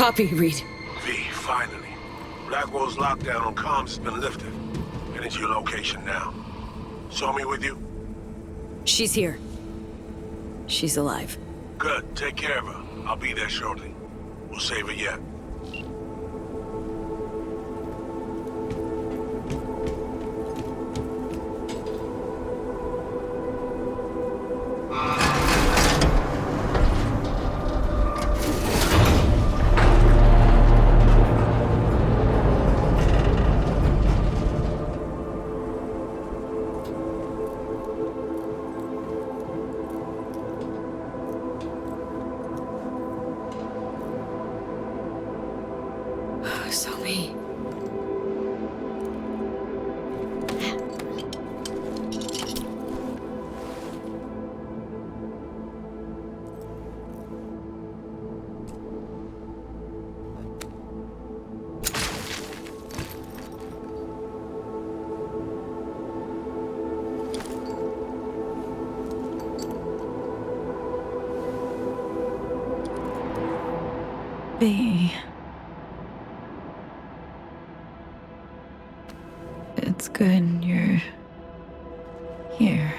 Copy, Reed. V, finally. Blackwell's lockdown on comms has been lifted. Heading to your location now. Saw me with you? She's here. She's alive. Good. Take care of her. I'll be there shortly. We'll save her yet. Sophie. B. It's good you're here.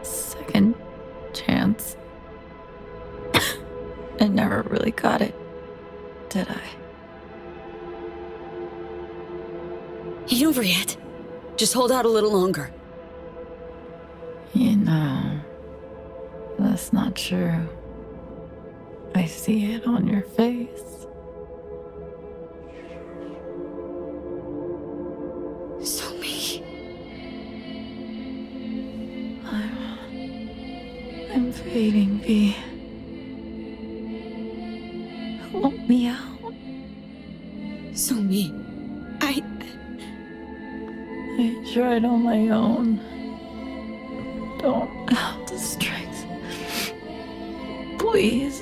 Second chance. I never really got it, did I? Ain't over yet. Just hold out a little longer. You know, that's not true. I see it on your face. Sophie. I'm fading, V. Help me out. Sophie. I tried on my own. Don't have the strength. Please.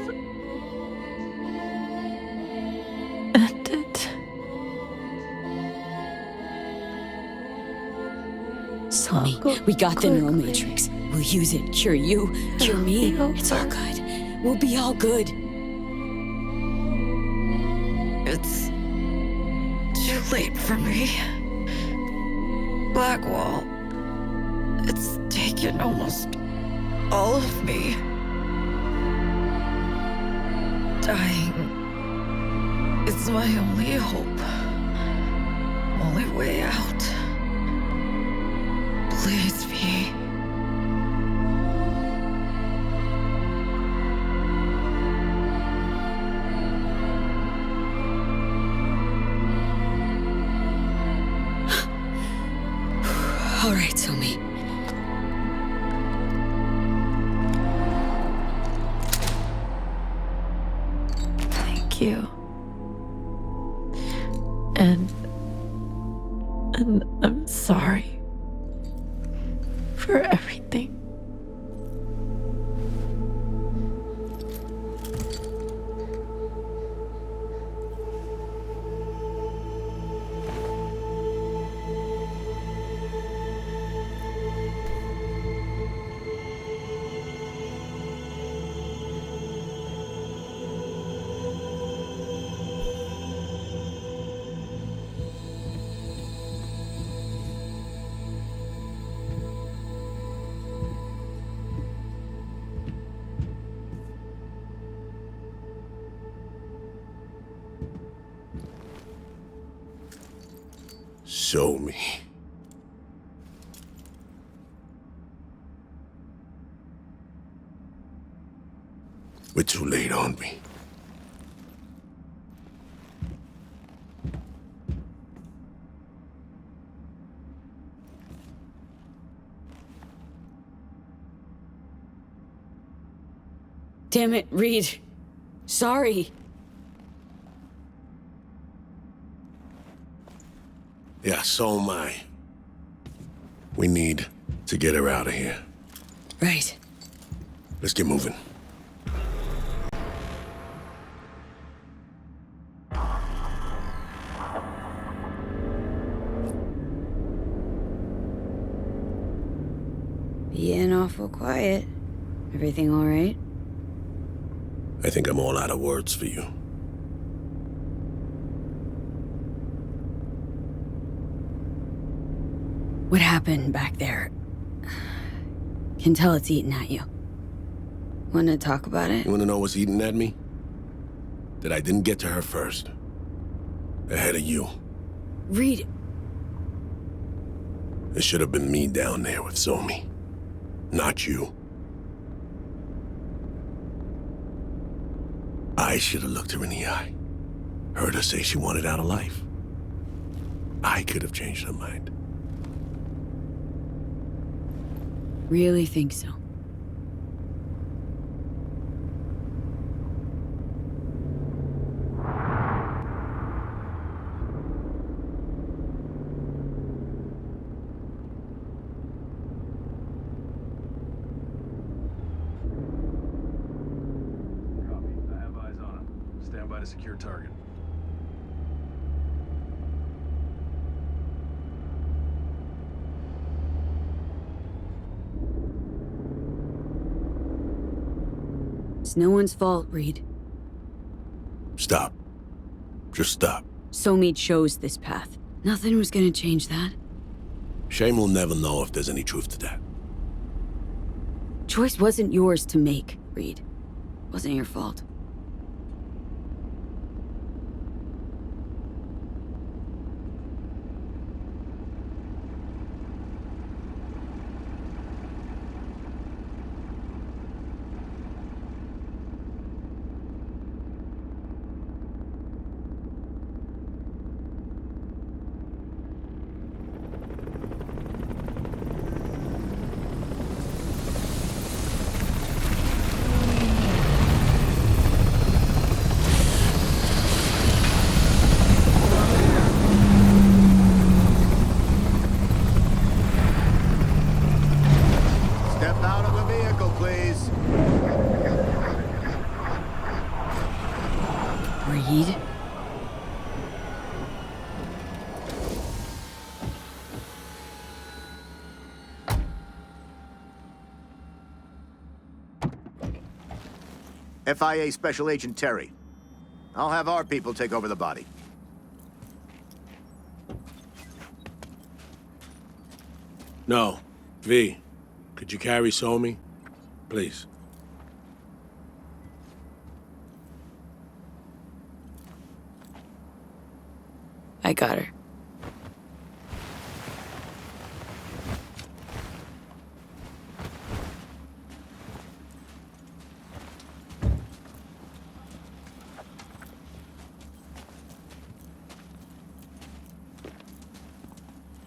End it. Sophie, we got the neural matrix. We'll use it. Cure you, cure me. It's all good. We'll be all good. It's too late for me. Blackwall. It's taken almost all of me. Dying is my only hope. Only way out. Please, V. All right, Sophie. Thank you. And I'm sorry for everything. Show me. We're too late on me. Damn it, Reed. Sorry. Yeah, so am I. We need to get her out of here. Right. Let's get moving. Being awful quiet. Everything all right? I think I'm all out of words for you. What happened back there? Can tell it's eating at you. Wanna talk about it? You wanna know what's eating at me? That I didn't get to her first. Ahead of you. Reed. It should have been me down there with Somi. Not you. I should have looked her in the eye. Heard her say she wanted out of life. I could have changed her mind. Really think so? Copy. I have eyes on him. Stand by to secure target. It's no one's fault, Reed. Stop. Just stop. Somi chose this path. Nothing was gonna change that. Shame will never know if there's any truth to that. Choice wasn't yours to make, Reed. Wasn't your fault. Step out of the vehicle, please. Reed? FIA Special Agent Terry. I'll have our people take over the body. No. V, could you carry Somi? Please. I got her.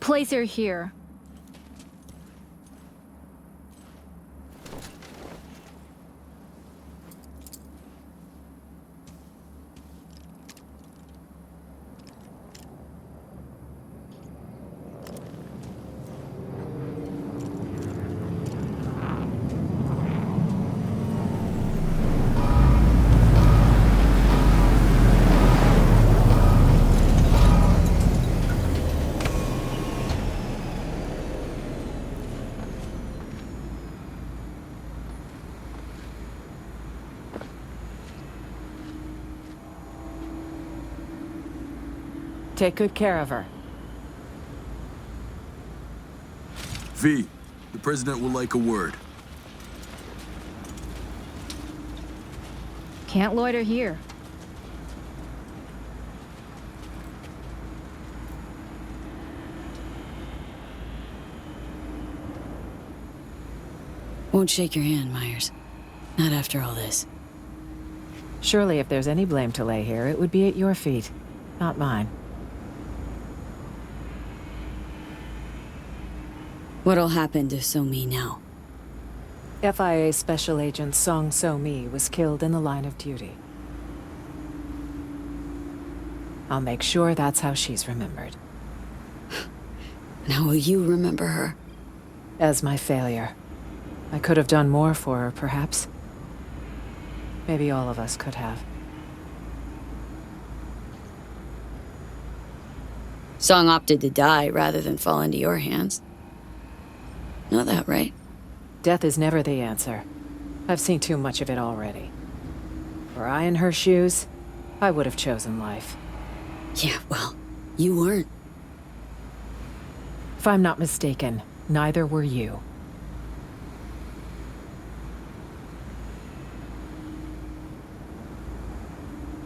Place her here. Take good care of her. V, the president will like a word. Can't loiter here. Won't shake your hand, Myers. Not after all this. Surely if there's any blame to lay here, it would be at your feet, not mine. What'll happen to Somi now? FIA Special Agent Song So-mi was killed in the line of duty. I'll make sure that's how she's remembered. And how will you remember her? As my failure. I could have done more for her, perhaps. Maybe all of us could have. Song opted to die rather than fall into your hands. Know that, right? Death is never the answer. I've seen too much of it already. Were I in her shoes, I would have chosen life. Yeah, well, you weren't. If I'm not mistaken, neither were you.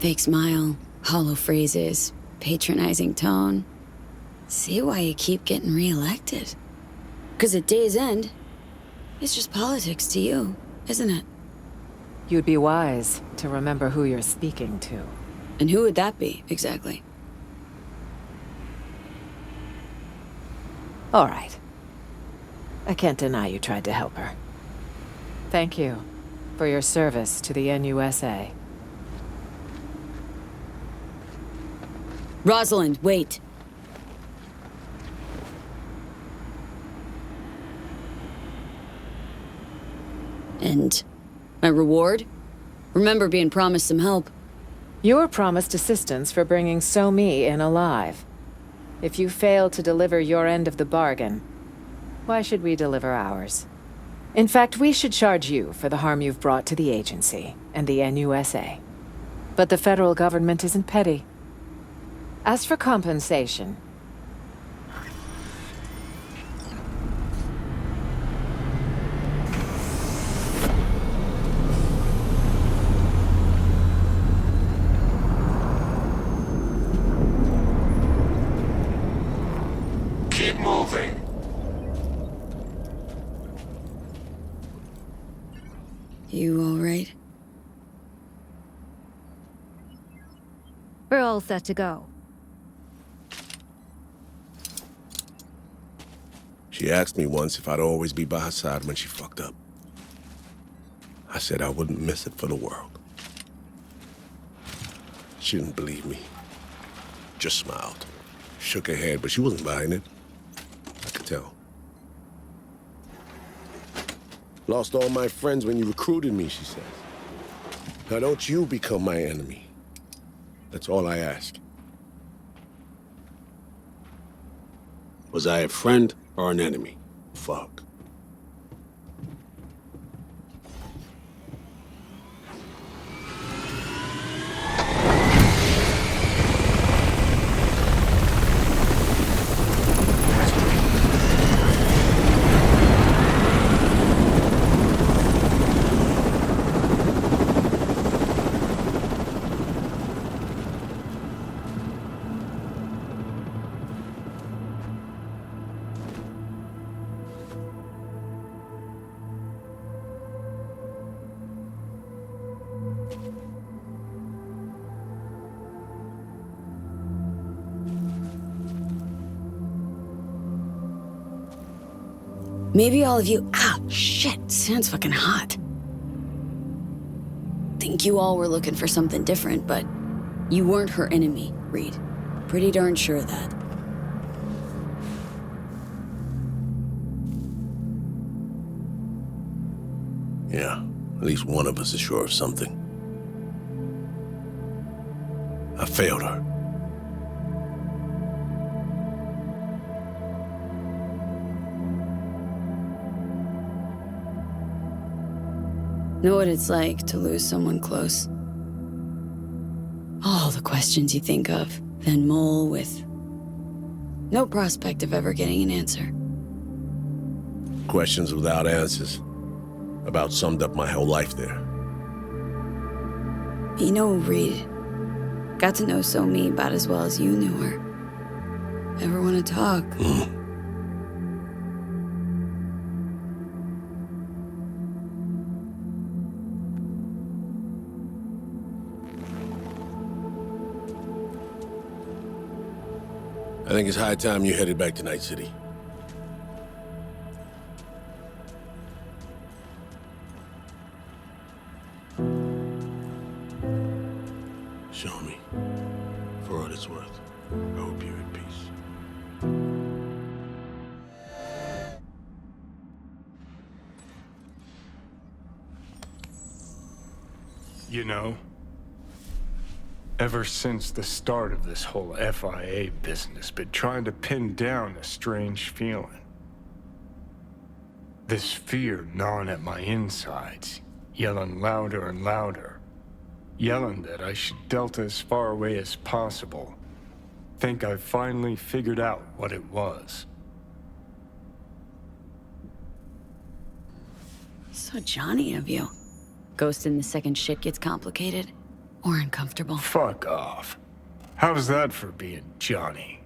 Fake smile, hollow phrases, patronizing tone. See why you keep getting reelected. Because at day's end, it's just politics to you, isn't it? You'd be wise to remember who you're speaking to. And who would that be, exactly? All right. I can't deny you tried to help her. Thank you for your service to the NUSA. Rosalind, wait. And my reward? Remember being promised some help. You were promised assistance for bringing So-Mi in alive. If you fail to deliver your end of the bargain, why should we deliver ours? In fact, we should charge you for the harm you've brought to the agency and the NUSA. But the federal government isn't petty. As for compensation, Keep moving. You all right? We're all set to go. She asked me once if I'd always be by her side when she fucked up. I said I wouldn't miss it for the world. She didn't believe me. Just smiled. Shook her head, but she wasn't buying it. I could tell. Lost all my friends when you recruited me, she says. Now don't you become my enemy. That's all I ask. Was I a friend or an enemy? Fuck. Maybe all of you— ah, shit, sounds fucking hot. Think you all were looking for something different, but you weren't her enemy, Reed. Pretty darn sure of that. Yeah, at least one of us is sure of something. I failed her. Know what it's like to lose someone close. All the questions you think of, then mull with no prospect of ever getting an answer. Questions without answers. About summed up my whole life there. You know, Reed, got to know So-Mi about as well as you knew her. Ever want to talk? I think it's high time you headed back to Night City. Show me. For what it's worth. I hope you're at peace. You know, ever since the start of this whole FIA business, been trying to pin down a strange feeling. This fear gnawing at my insides, yelling louder and louder. yelling that I should delta as far away as possible. Think I've finally figured out what it was. So Johnny of you. Ghosting the second shit gets complicated or uncomfortable. Fuck off. How's that for being Johnny?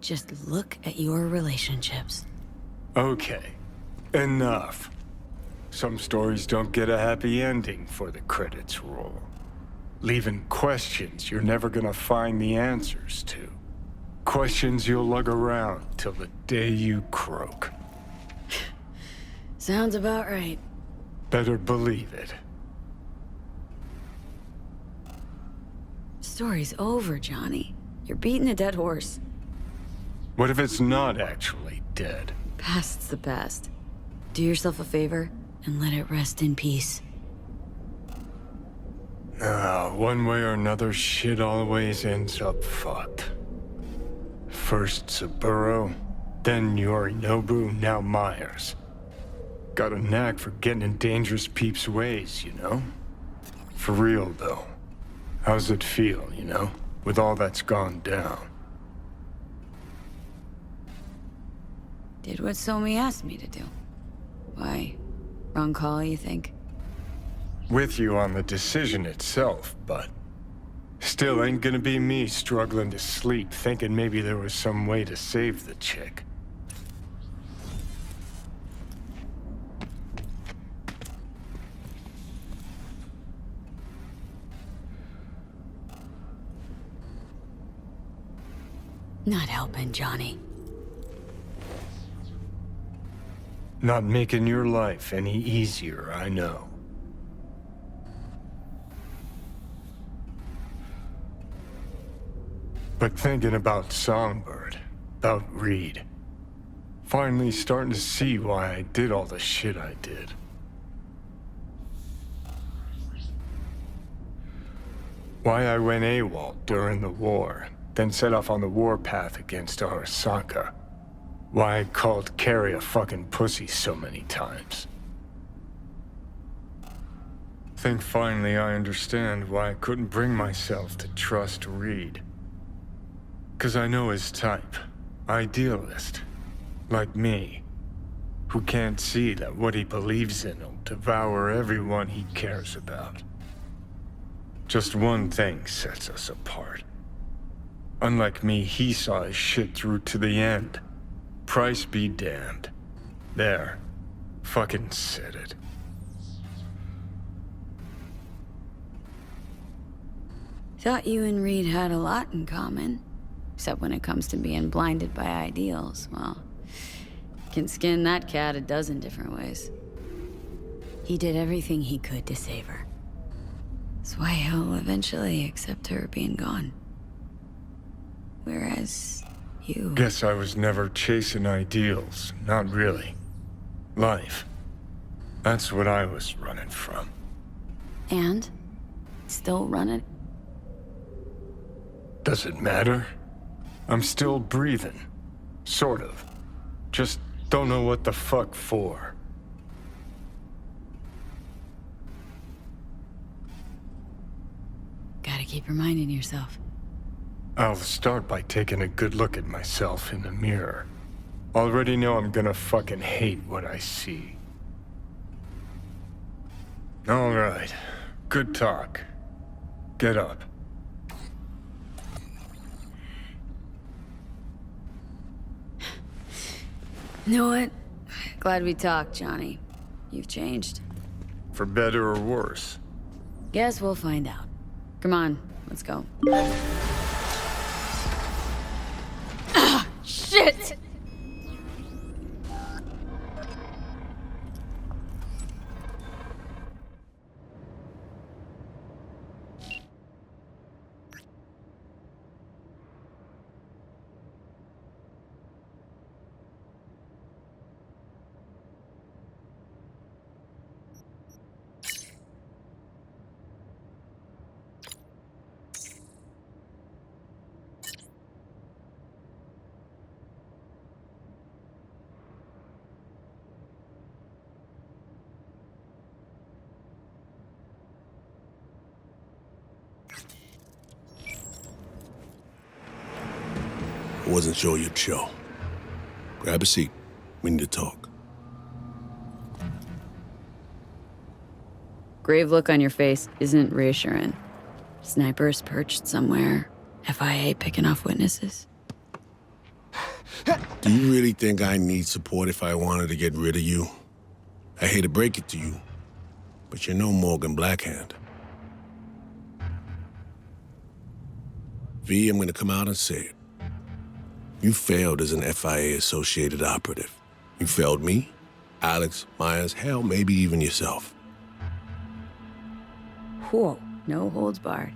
Just look at your relationships. Okay, enough. Some stories don't get a happy ending for the credits roll. Leaving questions you're never gonna find the answers to. Questions you'll lug around till the day you croak. Sounds about right. Better believe it. Story's over, Johnny. You're beating a dead horse. What if it's not actually dead? Past's the past. Do yourself a favor and let it rest in peace. One way or another, shit always ends up fucked. First Saburo, then Yorinobu, now Myers. Got a knack for getting in dangerous peeps' ways, you know? For real, though. How's it feel, you know? With all that's gone down. Did what Somi asked me to do. Why? Wrong call, you think? With you on the decision itself, but... still ain't gonna be me struggling to sleep, thinking maybe there was some way to save the chick. Not helping, Johnny. Not making your life any easier, I know. But thinking about Songbird, about Reed, finally starting to see why I did all the shit I did. Why I went AWOL during the war, then set off on the warpath against Arasaka. Why I called Carrie a fucking pussy so many times. Think finally I understand why I couldn't bring myself to trust Reed. 'Cause I know his type. Idealist. Like me. Who can't see that what he believes in will devour everyone he cares about. Just one thing sets us apart. Unlike me, he saw his shit through to the end. Price be damned. There. Fucking said it. Thought you and Reed had a lot in common. Except when it comes to being blinded by ideals. Well, can skin that cat a dozen different ways. He did everything he could to save her. That's why he'll eventually accept her being gone. Whereas you... Guess I was never chasing ideals. Not really. Life. That's what I was running from. And? Still running? Does it matter? I'm still breathing. Sort of. Just don't know what the fuck for. Gotta keep reminding yourself. I'll start by taking a good look at myself in the mirror. Already know I'm gonna fucking hate what I see. All right. Good talk. Get up. You know what? Glad we talked, Johnny. You've changed. For better or worse. Guess we'll find out. Come on, let's go. Ah, shit! wasn't sure you'd show. Grab a seat. We need to talk. Grave look on your face isn't reassuring. Snipers perched somewhere. FIA picking off witnesses. Do you really think I need support if I wanted to get rid of you? I hate to break it to you, but you're no Morgan Blackhand. V, I'm gonna come out and say it. You failed as an FIA-associated operative. You failed me, Alex, Myers, hell, maybe even yourself. Whoa, no holds barred.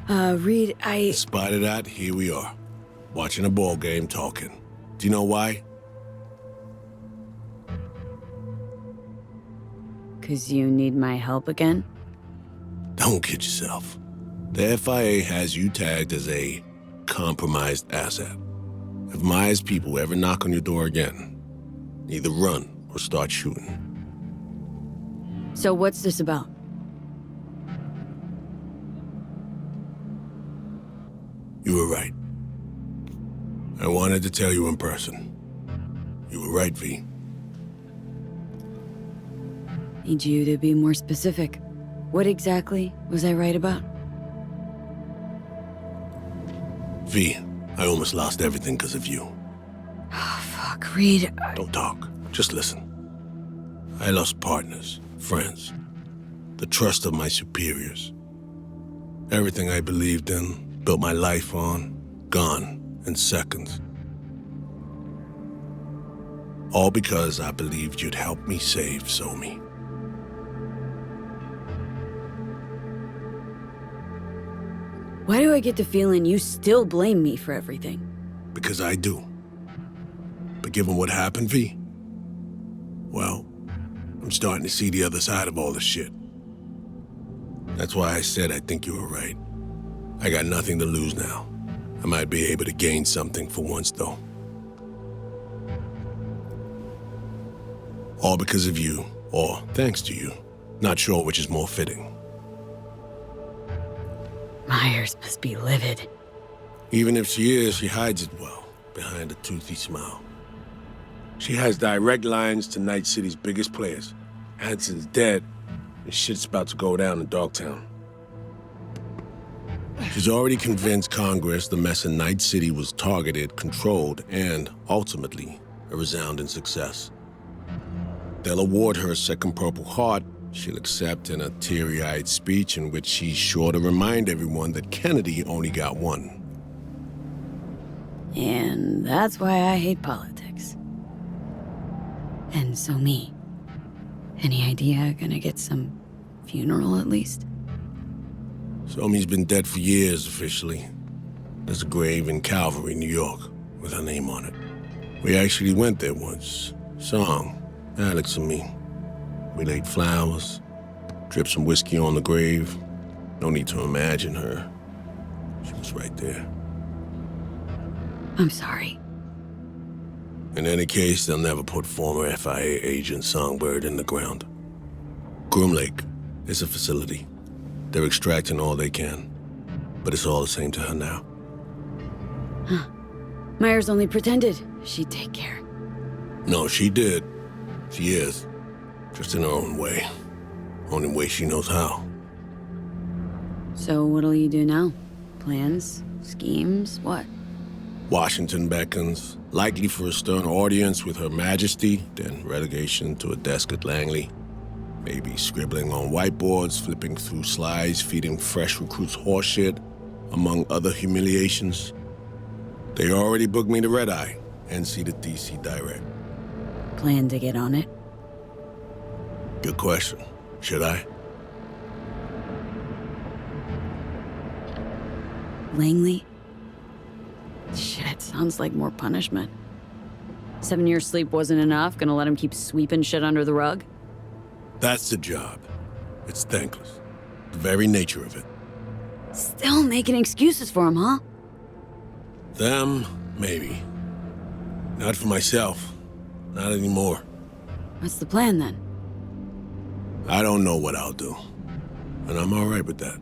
Reed, In spite of that, here we are, watching a ball game, talking. Do you know why? 'Cause you need my help again? Don't kid yourself. The FIA has you tagged as a compromised asset. If Myers' people ever knock on your door again, either run or start shooting. So what's this about? You were right. I wanted to tell you in person. You were right, V. Need you to be more specific. What exactly was I right about? V, I almost lost everything because of you. Oh, fuck, Reed. Don't talk. Just listen. I lost partners, friends, the trust of my superiors. Everything I believed in, built my life on, gone in seconds. All because I believed you'd help me save Somi. Why do I get the feeling you still blame me for everything? Because I do. But given what happened, V, well, I'm starting to see the other side of all this shit. That's why I said I think you were right. I got nothing to lose now. I might be able to gain something for once, though. All because of you, or thanks to you. Not sure which is more fitting. Myers must be livid. Even if she is, she hides it well, behind a toothy smile. She has direct lines to Night City's biggest players. Hanson's dead, and shit's about to go down in Dogtown. She's already convinced Congress the mess in Night City was targeted, controlled, and, ultimately, a resounding success. They'll award her a second Purple Heart. She'll accept in a teary-eyed speech in which she's sure to remind everyone that Kennedy only got one. And that's why I hate politics. And so me. Any idea gonna get some funeral at least? Somi's been dead for years, officially. There's a grave in Calvary, New York, with her name on it. We actually went there once. Song, Alex and me. We laid flowers, dripped some whiskey on the grave. No need to imagine her. She was right there. I'm sorry. In any case, they'll never put former FIA agent Songbird in the ground. Groom Lake is a facility. They're extracting all they can, but it's all the same to her now. Huh. Myers only pretended she'd take care. No, she did. She is. Just in her own way. Only way she knows how. So what'll you do now? Plans? Schemes? What? Washington beckons, likely for a stern audience with Her Majesty, then relegation to a desk at Langley. Maybe scribbling on whiteboards, flipping through slides, feeding fresh recruits horseshit, among other humiliations. They already booked me to Red Eye, NC to DC direct. Plan to get on it? Good question. Should I? Langley? Shit, sounds like more punishment. 7 years sleep wasn't enough? Gonna let him keep sweeping shit under the rug? That's the job. It's thankless. The very nature of it. Still making excuses for him, huh? Them, maybe. Not for myself. Not anymore. What's the plan then? I don't know what I'll do. And I'm all right with that.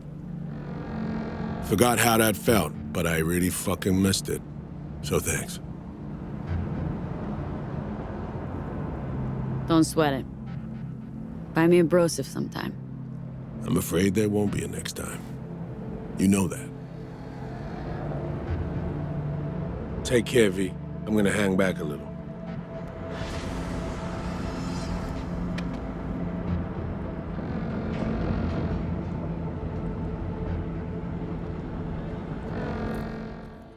Forgot how that felt, but I really fucking missed it. So thanks. Don't sweat it. Buy me a brosif sometime. I'm afraid there won't be a next time. You know that. Take care, V. I'm gonna hang back a little.